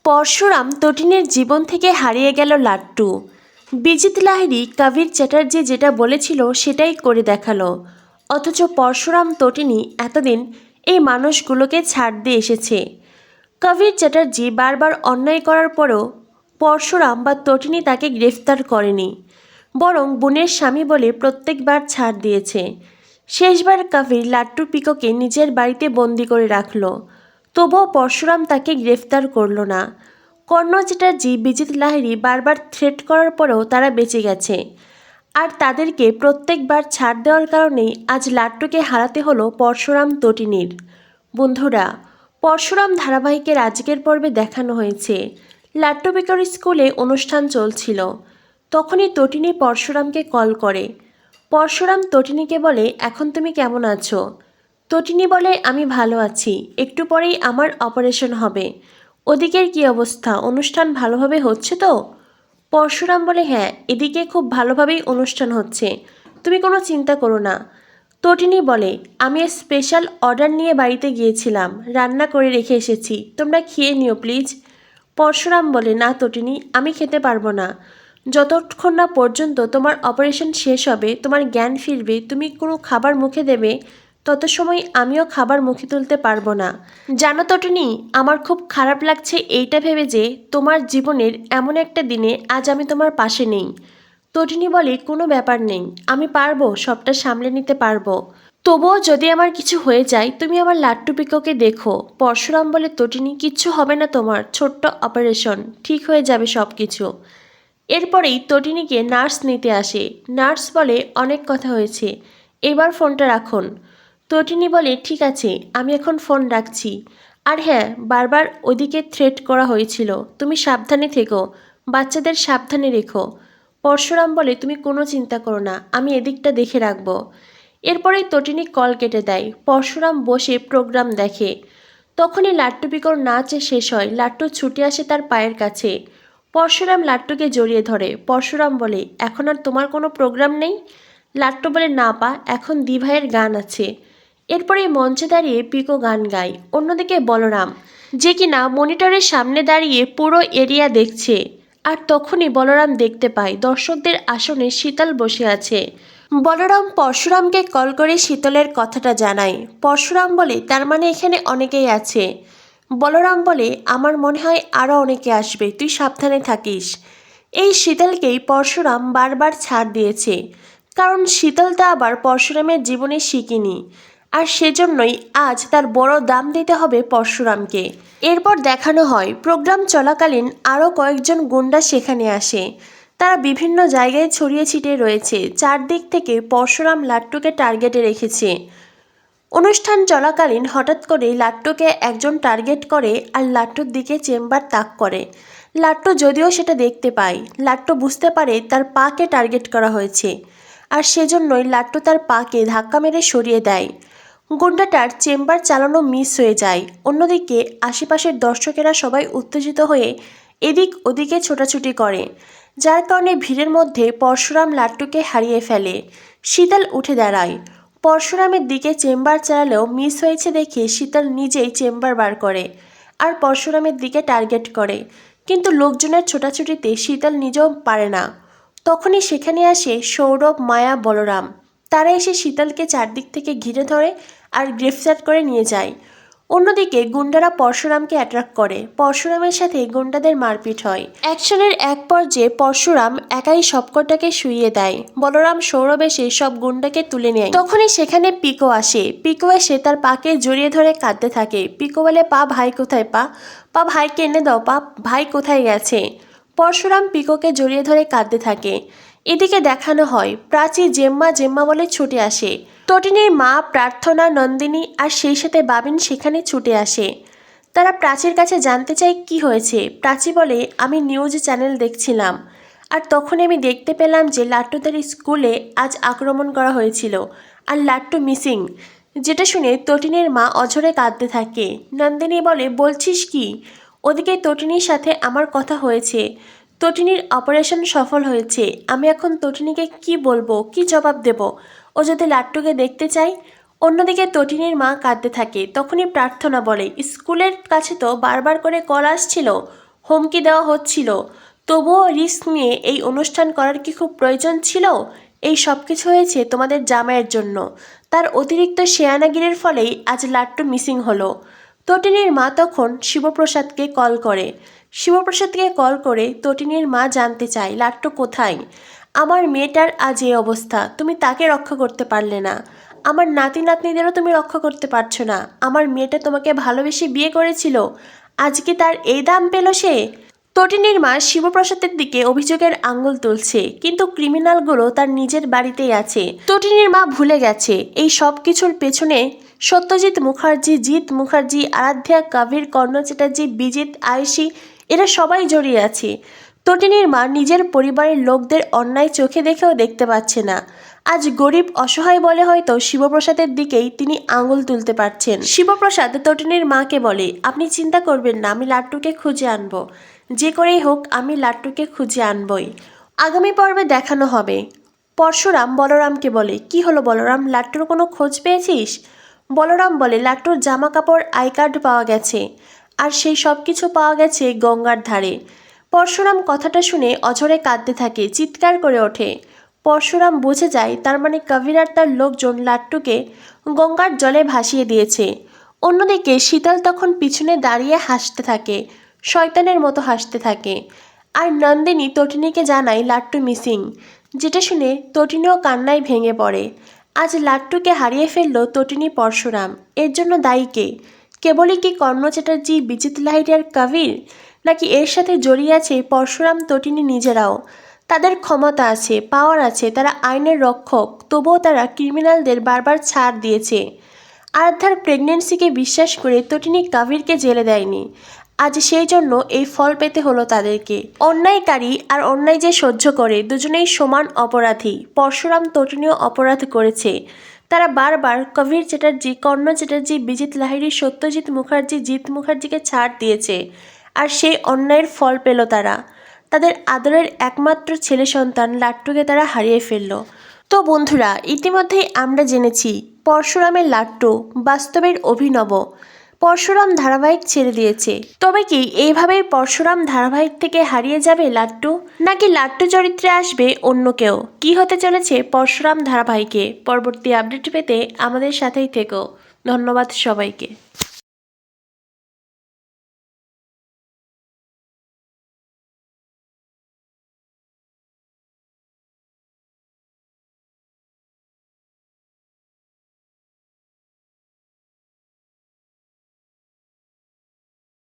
পরশুরাম তটিনের জীবন থেকে হারিয়ে গেল লাট্টু। বিজিত লাহিড়ী কবির চ্যাটার্জি যেটা বলেছিল সেটাই করে দেখালো। অথচ পরশুরাম তটিনী এতদিন এই মানুষগুলোকে ছাড় দিয়ে এসেছে। কবির চ্যাটার্জি বারবার অন্যায় করার পরও পরশুরাম বা তটিনী তাকে গ্রেফতার করেনি, বরং বোনের স্বামী বলে প্রত্যেকবার ছাড় দিয়েছে। শেষবার কবির লাট্টু পিকোকে নিজের বাড়িতে বন্দি করে রাখল, তবুও পরশুরাম তাকে গ্রেফতার করল না। কর্ণ চ্যাটার্জি, বিজিত লাহিড়ী বারবার থ্রেট করার পরেও তারা বেঁচে গেছে, আর তাদেরকে প্রত্যেকবার ছাড় দেওয়ার কারণেই আজ লাট্টুকে হারাতে হলো পরশুরাম তটিনীর। বন্ধুরা, পরশুরাম ধারাবাহিকের আজকের পর্বে দেখানো হয়েছে লাট্টু পিকোর স্কুলে অনুষ্ঠান চলছিল। তখনই তটিনী পরশুরামকে কল করে। পরশুরাম তটিনীকে বলে, এখন তুমি কেমন আছো? তটিনী বলে, আমি ভালো আছি, একটু পরেই আমার অপারেশন হবে। ওদিকের কি অবস্থা, অনুষ্ঠান ভালোভাবে হচ্ছে তো? পরশুরাম বলে, হ্যাঁ, এদিকে খুব ভালোভাবেই অনুষ্ঠান হচ্ছে, তুমি কোনো চিন্তা করো না। তটিনী বলে, আমি স্পেশাল অর্ডার নিয়ে বাড়িতে গিয়েছিলাম, রান্না করে রেখে এসেছি, তোমরা খেয়ে নিও প্লিজ। পরশুরাম বলে, না তটিনী, আমি খেতে পারবো না। যতক্ষণ না পর্যন্ত তোমার অপারেশন শেষ হবে, তোমার জ্ঞান ফিরবে, তুমি কোনো খাবার মুখে দেবে, তত সময় আমিও খাবার মুখে তুলতে পারবো না। জানো তটিনী, আমার খুব খারাপ লাগছে এইটা ভেবে যে তোমার জীবনের এমন একটা দিনে আজ আমি তোমার পাশে নেই। তটিনী বলে, কোনো ব্যাপার নেই, আমি পারবো, সবটা সামলে নিতে পারবো। তবুও যদি আমার কিছু হয়ে যায়, তুমি আমার লাট্টু পিকোকে দেখো। পরশুরাম বলে, তটিনী, কিচ্ছু হবে না তোমার, ছোট্ট অপারেশন, ঠিক হয়ে যাবে সব কিছু। এরপরেই তটিনীকে নার্স নিতে আসে। নার্স বলে, অনেক কথা হয়েছে, এবার ফোনটা রাখুন। তটিনী বলে, ঠিক আছে, আমি এখন ফোন রাখছি। আর হ্যাঁ, বারবার ওদিকে থ্রেট করা হয়েছিল, তুমি সাবধানে থেকো, বাচ্চাদের সাবধানে রেখো। পরশুরাম বলে, তুমি কোনো চিন্তা করো না, আমি এদিকটা দেখে রাখবো। এরপরেই তটিনী কল কেটে দেয়। পরশুরাম বসে প্রোগ্রাম দেখে। তখনই লাট্টু পিকোর নাচ শেষ হয়, লাট্টু ছুটে আসে তার পায়ের কাছে। পরশুরাম লাট্টুকে জড়িয়ে ধরে। পরশুরাম বলে, এখন আর তোমার কোনো প্রোগ্রাম নেই? লাট্টু বলে, না পা, এখন দিভাইয়ের গান আছে। এরপরে মঞ্চে দাঁড়িয়ে পিকো গান গায়। অন্যদিকে বলরাম, যে কিনা মনিটরের সামনে দাঁড়িয়ে পুরো এরিয়া দেখছে। আর তখনই বলরাম দেখতে পায় দর্শকদের আসনে শীতল বসে আছে। বলরাম পরশুরামকে কল করে শীতলের কথাটা জানায়। পরশুরাম বলে, তার মানে এখানে অনেকেই আছে। বলরাম বলে, আমার মনে হয় আরও অনেকে আসবে, তুই সাবধানে থাকিস। এই শীতলকেই পরশুরাম বারবার ছাড় দিয়েছে, কারণ শীতলটা আবার পরশুরামের জীবনে শিখিনি, আর সেজন্যই আজ তার বড় দাম দিতে হবে পরশুরামকে। এরপর দেখানো হয় প্রোগ্রাম চলাকালীন আরও কয়েকজন গুন্ডা সেখানে আসে। তারা বিভিন্ন জায়গায় ছড়িয়ে ছিটিয়ে রয়েছে, চারদিক থেকে পরশুরাম লাট্টুকে টার্গেটে রেখেছে। অনুষ্ঠান চলাকালীন হঠাৎ করে লাট্টুকে একজন টার্গেট করে আর লাট্টুর দিকে চেম্বার তাক করে। লাট্টু যদিও সেটা দেখতে পায়, লাট্টু বুঝতে পারে তার পাকে টার্গেট করা হয়েছে, আর সেজন্যই লাট্টু তার পাকে ধাক্কা মেরে সরিয়ে দেয়। গুন্ডাটার চেম্বার চালানো মিস হয়ে যায়। অন্যদিকে আশেপাশের দর্শকেরা সবাই উত্তেজিত হয়ে এদিক ওদিকে ছোটাছুটি করে, যার কারণে ভিড়ের মধ্যে পরশুরাম লাট্টুকে হারিয়ে ফেলে। শীতল উঠে দাঁড়ায়। পরশুরামের দিকে চেম্বার চালালেও মিস হয়েছে দেখে শীতল নিজেই চেম্বার বার করে আর পরশুরামের দিকে টার্গেট করে, কিন্তু লোকজনের ছোটাছুটিতে শীতল নিজেও পারে না। তখনই সেখানে আসে সৌরভ, মায়া, বলরাম। তারা এসে শীতলকে চারদিক থেকে ঘিরে ধরে আর গ্রেফতার করে নিয়ে যায়। অন্যদিকে গুন্ডারা পরশুরামকে অ্যাট্রাক্ট করে। পরশুরামের সাথে গুন্ডাদের মারপিট হয়। অ্যাকশনের এক পর্যায়ে পরশুরাম একাই সবকটাকে শুইয়ে দেয়। বলরাম, সৌরভ এসে সব গুন্ডাকে তুলে নেয়। তখনই সেখানে পিকো আসে। পিকো এসে তার পাকে জড়িয়ে ধরে কাঁদতে থাকে। পিকো বলে, পা, ভাই কোথায়? পা, পা, ভাইকে এনে দাও, পা, ভাই কোথায় গেছে? পরশুরাম পিকোকে জড়িয়ে ধরে কাঁদতে থাকে। এদিকে দেখানো হয় প্রাচী জেম্মা জেম্মা বলে ছুটে আসে। তটিনীর মা, প্রার্থনা, নন্দিনী আর সেই সাথে বাবিন সেখানে ছুটে আসে। তারা প্রাচীর কাছে জানতে চায় কি হয়েছে। প্রাচী বলে, আমি নিউজ চ্যানেল দেখছিলাম, আর তখন আমি দেখতে পেলাম যে লাট্টুদের স্কুলে আজ আক্রমণ করা হয়েছিল আর লাট্টু মিসিং। যেটা শুনে তটিনীর মা অঝরে কাঁদতে থাকে। নন্দিনী বলে, বলছিস কি? ওদিকে তটিনীর সাথে আমার কথা হয়েছে, তটিনীর অপারেশন সফল হয়েছে। আমি এখন তটিনীকে কি বলবো, কি জবাব দেব? ও যদি লাট্টুকে দেখতে চায়। অন্যদিকে তটিনীর মা কাঁদতে থাকে। তখনই প্রার্থনা বলে, স্কুলের কাছে তো বারবার করে কল আসছিল, হুমকি দেওয়া হচ্ছিল, তবুও রিস্ক নিয়ে এই অনুষ্ঠান করার কি খুব প্রয়োজন ছিল? এই সব কিছু হয়েছে তোমাদের জামাইয়ের জন্য। তার অতিরিক্ত শেয়ানাগিরির ফলেই আজ লাট্টু মিসিং হলো। তটিনীর মা তখন শিবপ্রসাদকে কল করে। শিবপ্রসাদকে কল করে তটিনীর মা জানতে চায় লাট্টু কোথায়। আমার মেয়েটার আজ এই অবস্থা, তুমি তাকে রক্ষা করতে পারলে না, আমার নাতি নাতনিদেরও তুমি রক্ষা করতে পারছো না। আমার মেয়েটা তোমাকে ভালোবেসে বিয়ে করেছিল, আজকে তার এই দাম পেল সে। তটিনীর মা শিবপ্রসাদের দিকে অভিযোগের আঙুল তুলছে, কিন্তু ক্রিমিনালগুলো তার নিজের বাড়িতেই আছে। তটিনীর মা ভুলে গেছে এই সব কিছুর পেছনে সত্যজিৎ মুখার্জি, জিৎ মুখার্জি, আরাধ্যা, কাভির, কর্ণ চ্যাটার্জি, বিজিত, আয়েশি এরা সবাই জড়িয়ে আছে। তটিনীর মা নিজের পরিবারের লোকদের অন্যায় চোখে দেখেও দেখতে পাচ্ছে না। আজ গরিব অসহায় বলে হয়তো শিবপ্রসাদের দিকেই তিনি আঙুল তুলতে পারছেন। শিবপ্রসাদ তটিনীর মাকে বলে, আপনি চিন্তা করবেন না, আমি লাট্টুকে খুঁজে আনবো, যে করেই হোক আমি লাট্টুকে খুঁজে আনবই। আগামী পর্বে দেখানো হবে। পরশুরাম বলরামকে বলে, কি হলো বলরাম, লাট্টুর কোনো খোঁজ পেয়েছিস? বলরাম বলে, লাট্টুর জামা কাপড়, আই কার্ড পাওয়া গেছে, আর সেই সব কিছু পাওয়া গেছে গঙ্গার ধারে। পরশুরাম কথাটা শুনে অঝরে কাঁদতে থাকে, চিৎকার করে ওঠে। পরশুরাম বুঝে যায় তার মানে কবির আর তার লোকজন লাট্টুকে গঙ্গার জলে ভাসিয়ে দিয়েছে। অন্যদিকে শীতল তখন পিছনে দাঁড়িয়ে হাসতে থাকে, শয়তানের মতো হাসতে থাকে। আর নন্দিনী তটিনীকে জানায় লাট্টু মিসিং, যেটা শুনে তটিনীও কান্নায় ভেঙে পড়ে। আজ লাট্টুকে হারিয়ে ফেলল তটিনী পরশুরাম। এর জন্য দায়ী কে? কেবলই কি কর্ণ চ্যাটার্জি, বিজিত লাহিড়ী আর কবির, নাকি এর সাথে জড়িয়ে আছে পরশুরাম তটিনী নিজেরাও? তাদের ক্ষমতা আছে, পাওয়ার আছে, তারা আইনের রক্ষক, তবুও তারা ক্রিমিনালদের বারবার ছাড় দিয়েছে। আরাধ্যার প্রেগনেন্সিকে বিশ্বাস করে তটিনী কাভিরকে জেলে দেয়নি। আজ সেই জন্য এই ফল পেতে হলো তাদেরকে। অন্যায়কারী আর অন্যায় যে সহ্য করে, দুজনেই সমান অপরাধী। পরশুরাম তটিনীও অপরাধ করেছে। তারা বারবার কবির চ্যাটার্জি, কর্ণ চ্যাটার্জি, বিজিত লাহিড়ী, সত্যজিৎ মুখার্জি, জিৎ মুখার্জিকে ছাড় দিয়েছে, আর সেই অন্যায়ের ফল পেল তারা। তাদের আদরের একমাত্র ছেলে সন্তান লাট্টুকে তারা হারিয়ে ফেলল। তো বন্ধুরা, ইতিমধ্যেই আমরা জেনেছি পরশুরামের লাট্টু বাস্তবের অভিনব। পরশুরাম ধারাবাহিক ছেড়ে দিয়েছে, তবে কি এইভাবেই পরশুরাম ধারাবাহিক থেকে হারিয়ে যাবে লাট্টু, নাকি লাট্টু চরিত্রে আসবে অন্য কেউ? কি হতে চলেছে পরশুরাম ধারাবাহিকে? পরবর্তী আপডেট পেতে আমাদের সাথেই থেকো। ধন্যবাদ সবাইকে।